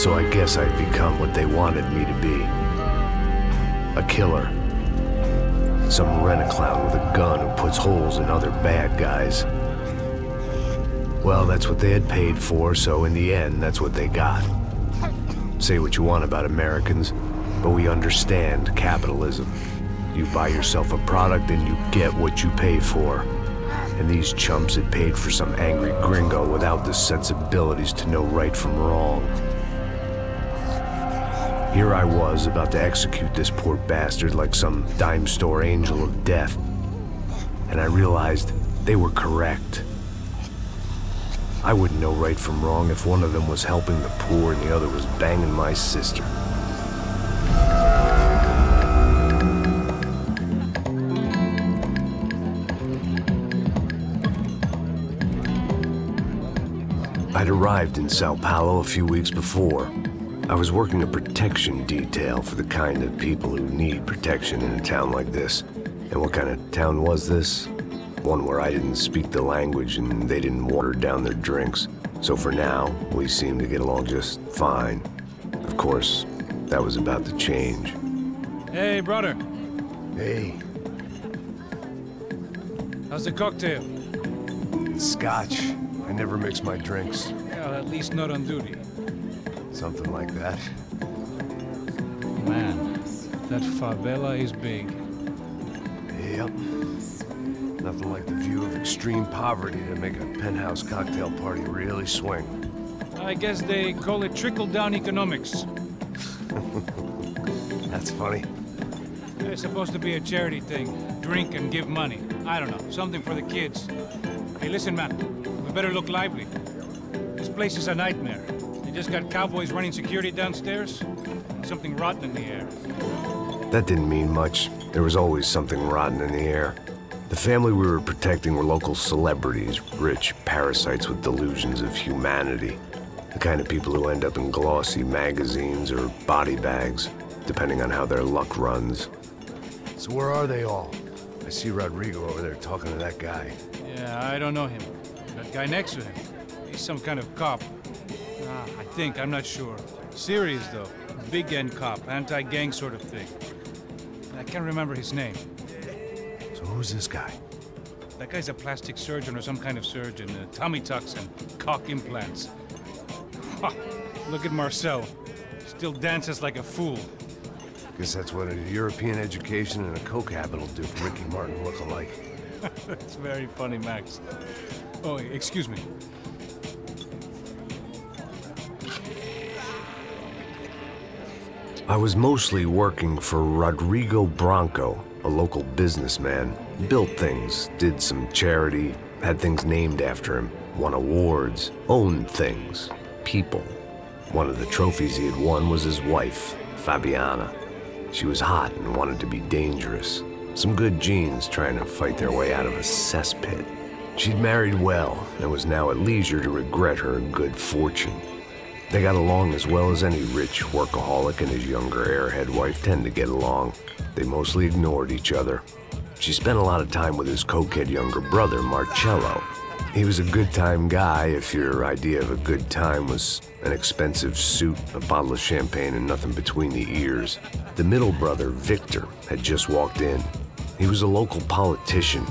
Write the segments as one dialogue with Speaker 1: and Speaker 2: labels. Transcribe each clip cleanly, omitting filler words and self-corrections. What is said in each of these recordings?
Speaker 1: So I guess I'd become what they wanted me to be. A killer. Some rent-a-clown with a gun who puts holes in other bad guys. Well, that's what they had paid for, so in the end, that's what they got. Say what you want about Americans, but we understand capitalism. You buy yourself a product and you get what you pay for. And these chumps had paid for some angry gringo without the sensibilities to know right from wrong. Here I was, about to execute this poor bastard like some dime store angel of death. And I realized they were correct. I wouldn't know right from wrong if one of them was helping the poor and the other was banging my sister. I'd arrived in Sao Paulo a few weeks before. I was working a protection detail for the kind of people who need protection in a town like this. And what kind of town was this? One where I didn't speak the language and they didn't water down their drinks. So for now, we seemed to get along just fine. Of course, that was about to change.
Speaker 2: Hey, brother.
Speaker 1: Hey.
Speaker 2: How's the cocktail?
Speaker 1: It's scotch. I never mix my drinks.
Speaker 2: Well, at least not on duty.
Speaker 1: Something like that.
Speaker 2: Man, that favela is big.
Speaker 1: Yep. Nothing like the view of extreme poverty to make a penthouse cocktail party really swing.
Speaker 2: I guess they call it trickle-down economics.
Speaker 1: That's funny.
Speaker 2: It's supposed to be a charity thing. Drink and give money. I don't know, something for the kids. Hey, listen, man. We better look lively. This place is a nightmare. They just got cowboys running security downstairs. Something rotten in the air.
Speaker 1: That didn't mean much. There was always something rotten in the air. The family we were protecting were local celebrities, rich parasites with delusions of humanity. The kind of people who end up in glossy magazines or body bags, depending on how their luck runs. So where are they all? I see Rodrigo over there talking to that guy.
Speaker 2: Yeah, I don't know him. That guy next to him, he's some kind of cop. I think, I'm not sure. Serious though, big end cop, anti-gang sort of thing. I can't remember his name.
Speaker 1: So who's this guy?
Speaker 2: That guy's a plastic surgeon or some kind of surgeon. Tummy tucks and cock implants. Look at Marcel. Still dances like a fool.
Speaker 1: Guess that's what a European education and a coke habit will do for Ricky Martin look-alike.
Speaker 2: That's very funny, Max. Oh, excuse me.
Speaker 1: I was mostly working for Rodrigo Branco, a local businessman. Built things, did some charity, had things named after him, won awards, owned things, people. One of the trophies he had won was his wife, Fabiana. She was hot and wanted to be dangerous. Some good genes trying to fight their way out of a cesspit. She'd married well and was now at leisure to regret her good fortune. They got along as well as any rich workaholic and his younger airhead wife tend to get along. They mostly ignored each other. She spent a lot of time with his cokehead younger brother, Marcello. He was a good-time guy if your idea of a good time was an expensive suit, a bottle of champagne, and nothing between the ears. The middle brother, Victor, had just walked in. He was a local politician.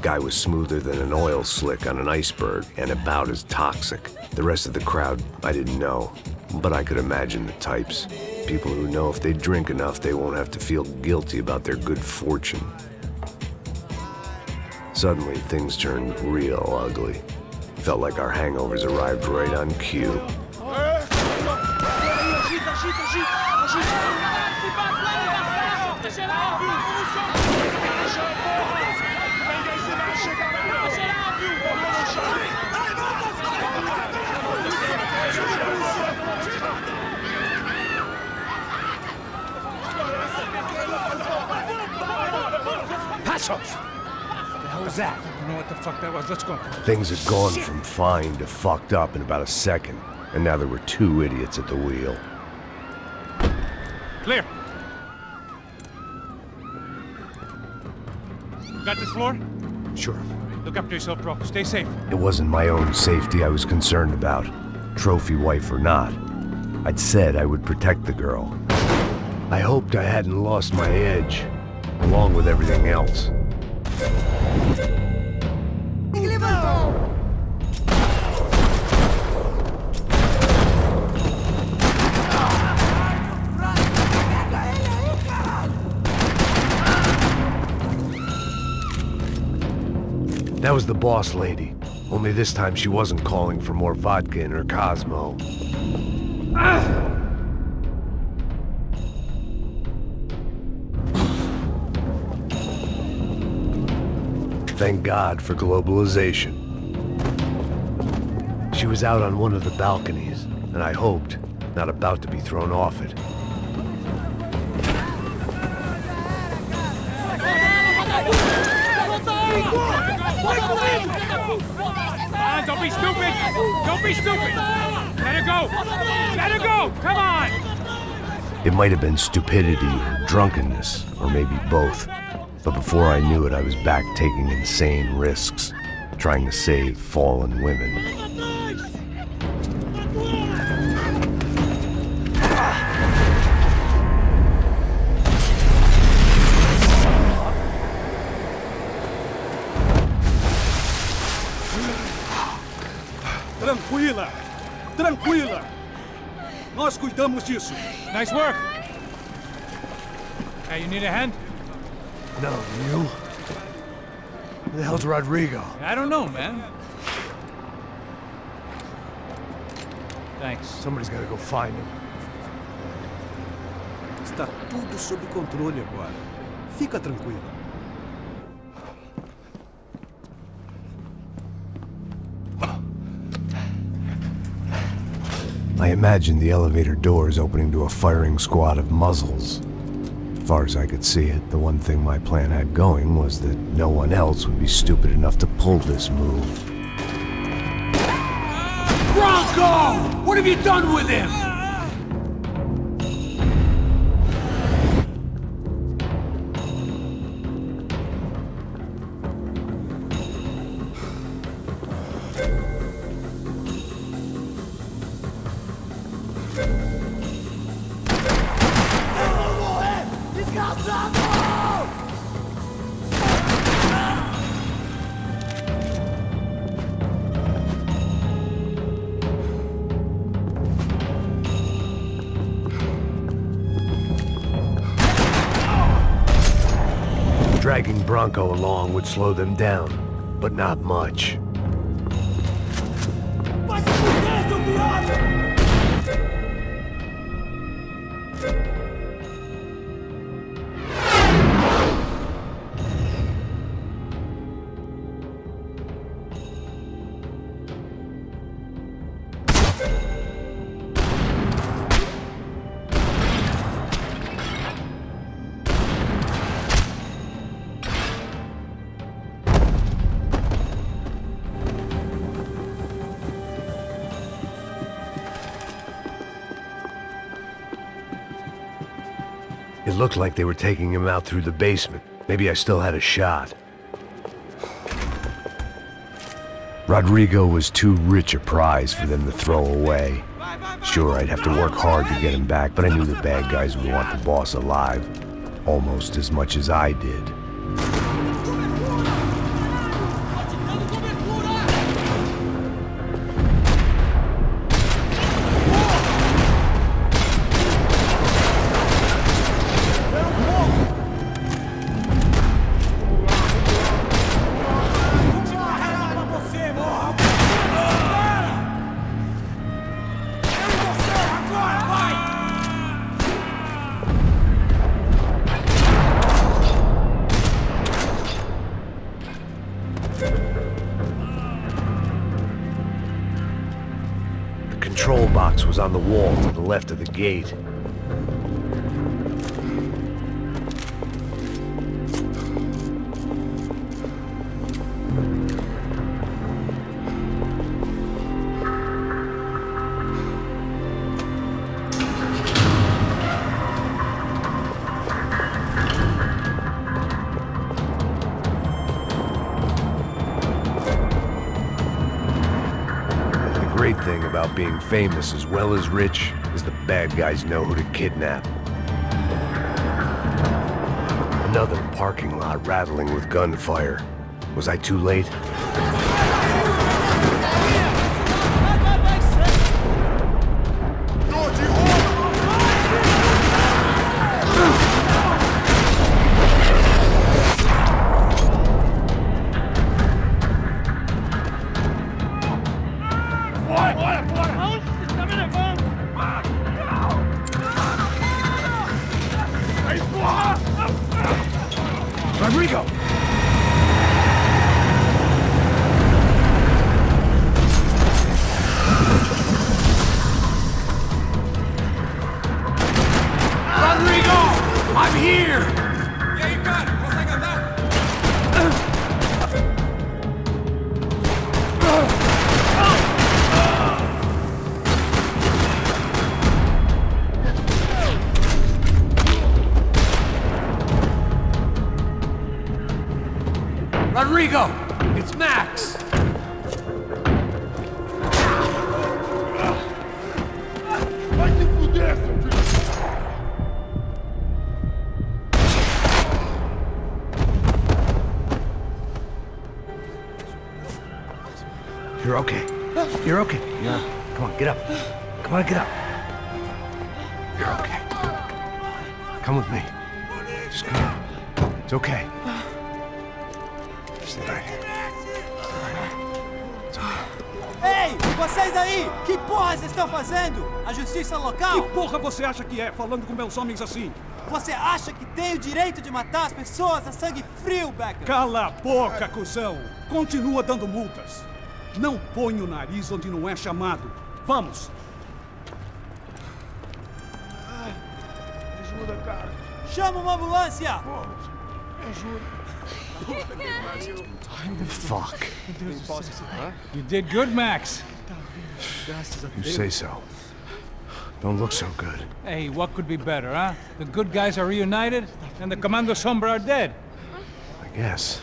Speaker 1: Guy was smoother than an oil slick on an iceberg and about as toxic. The rest of the crowd, I didn't know, but I could imagine the types. People who know if they drink enough, they won't have to feel guilty about their good fortune. Suddenly, things turned real ugly. Felt like our hangovers arrived right on cue.
Speaker 2: What was that? I don't know what the fuck that was. Let's go.
Speaker 1: Things had gone from fine to fucked up in about a second, and now there were two idiots at the wheel.
Speaker 2: Clear. Got this floor?
Speaker 1: Sure.
Speaker 2: Look after yourself, bro. Stay safe.
Speaker 1: It wasn't my own safety I was concerned about, trophy wife or not. I'd said I would protect the girl. I hoped I hadn't lost my edge, along with everything else. That was the boss lady. Only this time she wasn't calling for more vodka in her Cosmo. Thank God for globalization. She was out on one of the balconies, and I hoped not about to be thrown off it.
Speaker 2: Don't be stupid! Don't be stupid! Let her go! Let her go! Come on!
Speaker 1: It might have been stupidity or drunkenness, or maybe both. But before I knew it, I was back taking insane risks, trying to save fallen women.
Speaker 3: Tranquila! Tranquila! Nós cuidamos disso.
Speaker 2: Nice work! Hey, you need a hand?
Speaker 1: No, you? Who the hell's Rodrigo?
Speaker 2: I don't know, man. Thanks.
Speaker 1: Somebody's gotta go find him.
Speaker 3: Está tudo sob controle agora. Fica tranquila.
Speaker 1: I imagined the elevator doors opening to a firing squad of muzzles. As far as I could see it, the one thing my plan had going was that no one else would be stupid enough to pull this move.
Speaker 3: Bronco! What have you done with him?
Speaker 1: Dragging Bronco along would slow them down, but not much. It looked like they were taking him out through the basement. Maybe I still had a shot. Rodrigo was too rich a prize for them to throw away. Sure, I'd have to work hard to get him back, but I knew the bad guys would want the boss alive, almost as much as I did. The control box was on the wall to the left of the gate. The great thing about being famous as well as rich as the bad guys know who to kidnap. Another parking lot rattling with gunfire. Was I too late?
Speaker 2: Rodrigo! Rodrigo! I'm here!
Speaker 4: E aí, cara? Consegue andar?
Speaker 2: Rodrigo! It's Max!
Speaker 4: Vai se fuder, seu filho!
Speaker 1: You're okay. You're okay. Yeah. Come on, get up. Come on, get up. You're okay. Come with me. Just come on. It's okay. Stay right here.
Speaker 5: Ei, vocês aí! Que porra vocês estão fazendo? A justiça local?
Speaker 3: Que porra você acha que é, falando com meus homens assim?
Speaker 5: Você acha que tem o direito de matar as pessoas a sangue frio, Becker?
Speaker 3: Cala a boca, cuzão! Continua dando multas. Não põe o nariz onde não é chamado. Vamos!
Speaker 4: Ajuda, cara.
Speaker 5: Chama uma ambulância!
Speaker 4: Me ajuda.
Speaker 1: Fuck.
Speaker 2: You did good, Max.
Speaker 1: You say so. Don't look so good.
Speaker 2: Hey, what could be better, huh? The good guys are reunited, and the Commando Sombra are dead.
Speaker 1: I guess.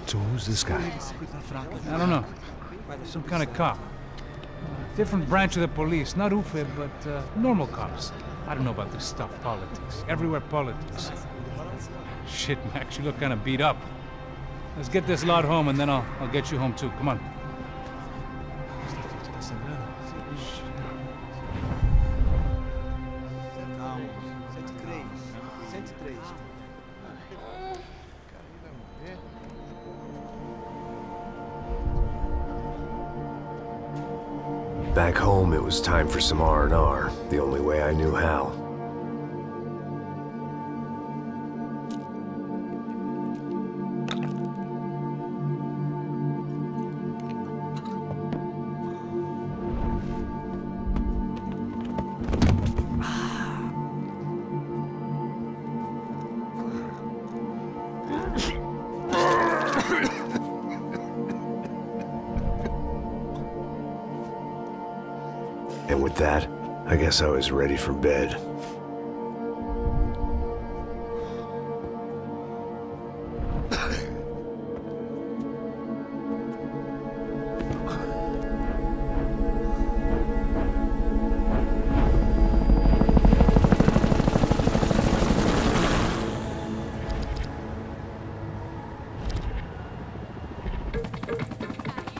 Speaker 1: So who's this guy?
Speaker 2: I don't know. Some kind of cop. Different branch of the police. Not UFE, but normal cops. I don't know about this stuff, politics. Everywhere politics. Shit, Max, you look kind of beat up. Let's get this lot home, and then I'll get you home too. Come on.
Speaker 1: Back home, it was time for some R&R, the only way I knew how. And with that, I guess I was ready for bed.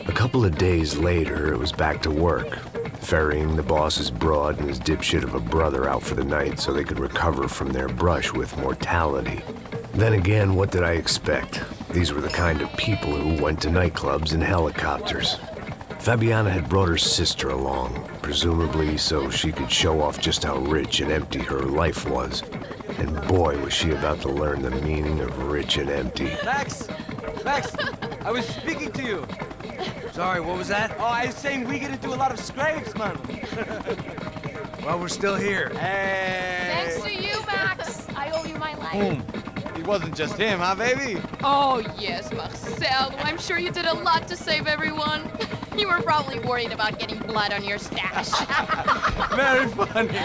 Speaker 1: A couple of days later, it was back to work. Ferrying the boss's broad and his dipshit of a brother out for the night so they could recover from their brush with mortality. Then again, what did I expect? These were the kind of people who went to nightclubs in helicopters. Fabiana had brought her sister along, presumably so she could show off just how rich and empty her life was. And boy, was she about to learn the meaning of rich and empty.
Speaker 6: Max! Max! I was speaking to you!
Speaker 7: Sorry, what was that?
Speaker 6: Oh, I was saying we get to do a lot of scrapes, man.
Speaker 7: Well, we're still here.
Speaker 6: Hey!
Speaker 8: Thanks to you, Max. I owe you my life.
Speaker 6: Boom. It wasn't just him, huh, baby?
Speaker 8: Oh, yes, Marcel. I'm sure you did a lot to save everyone. You were probably worried about getting blood on your stash.
Speaker 6: Very funny.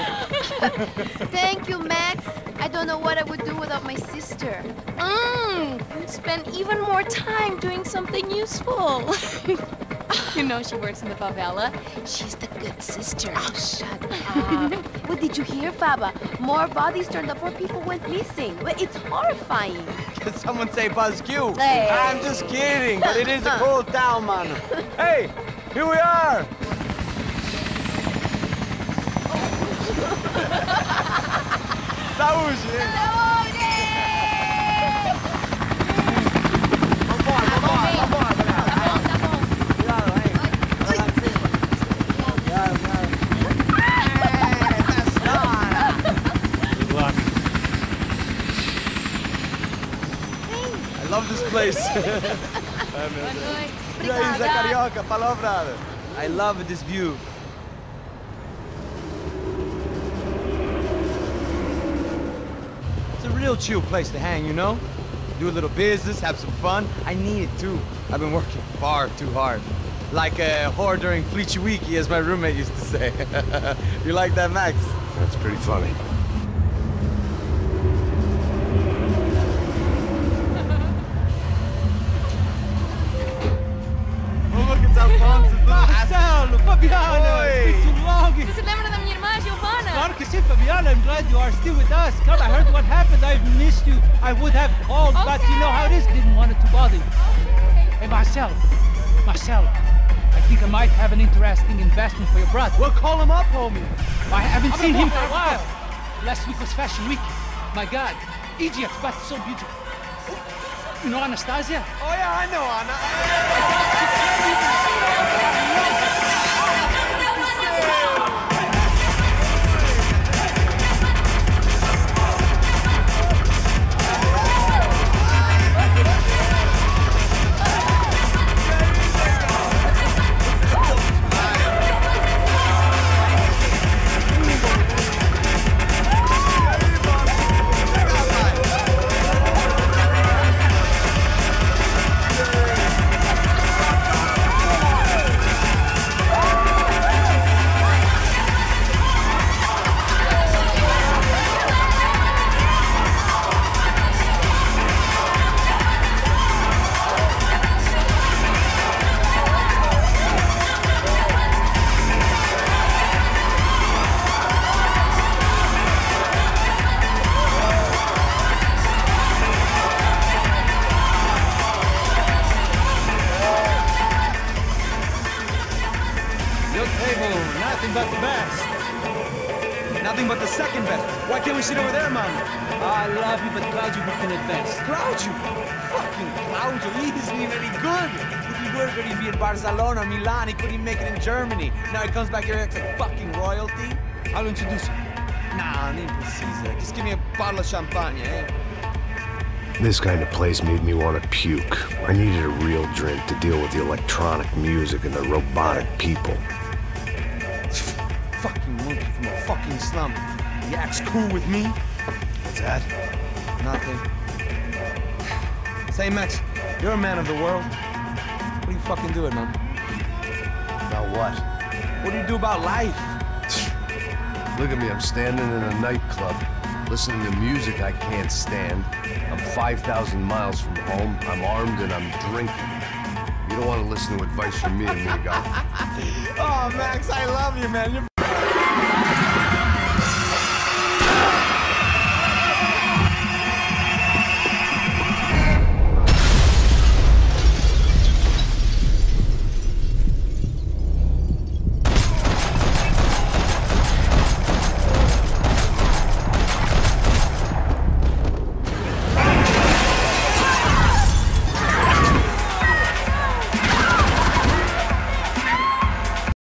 Speaker 9: Thank you, Max. I don't know what I would do without my sister.
Speaker 8: Spend even more time doing something useful. You know she works in the favela. She's the good sister.
Speaker 9: Oh, shut up. What did you hear, Faba? More bodies turned up where people went missing. It's horrifying.
Speaker 6: Did someone say Baskin?
Speaker 9: Hey.
Speaker 6: I'm just kidding, but it is a cool town, man. Hey, here we are. Saúde! I love this place. Carioca, palavra. I love this view. It's a real chill place to hang, you know? Do a little business, have some fun. I need it too. I've been working far too hard. Like a whore during Fleechy Weeky, as my roommate used to say. You like that, Max?
Speaker 1: That's pretty funny.
Speaker 5: Marcelo, Fabiana, it's been too long.
Speaker 8: Você se lembra da minha irmã, Giovanna?
Speaker 5: Claro que sim, Fabiana. I'm glad you are still with us. Come, I heard what happened. I've missed you. I would have called, but you know how it is. Didn't want it to bother you. Hey, Marcelo, I think I might have an interesting investment for your brother.
Speaker 6: Well, call him up, homie.
Speaker 5: I haven't seen him for a while. Last week was Fashion Week. My God, Egypt, but so beautiful. You know Anastasia?
Speaker 6: Oh yeah, I know Anna.
Speaker 5: Nothing but the best.
Speaker 6: Nothing but the second best. Why can't we sit over there, man?
Speaker 5: I love you, but Claudio booked in advance.
Speaker 6: Claudio? Fucking Claudio, he isn't even any good. If he were good, he'd be in Barcelona or Milan. He couldn't even make it in Germany. Now he comes back here acts like fucking royalty.
Speaker 5: I'll introduce you.
Speaker 6: Nah, nem precisa. Just give me a bottle of champagne, eh?
Speaker 1: This kind of place made me want to puke. I needed a real drink to deal with the electronic music and the robotic people.
Speaker 6: Fucking monkey from a fucking slum. He acts cool with me.
Speaker 1: What's that?
Speaker 6: Nothing. Say, Max, you're a man of the world. What are you fucking doing, man?
Speaker 1: About what?
Speaker 6: What do you do about life?
Speaker 1: Look at me, I'm standing in a nightclub, listening to music I can't stand. I'm 5,000 miles from home, I'm armed and I'm drinking. You don't want to listen to advice from me, amigo.
Speaker 6: Oh, Max, I love you, man. You're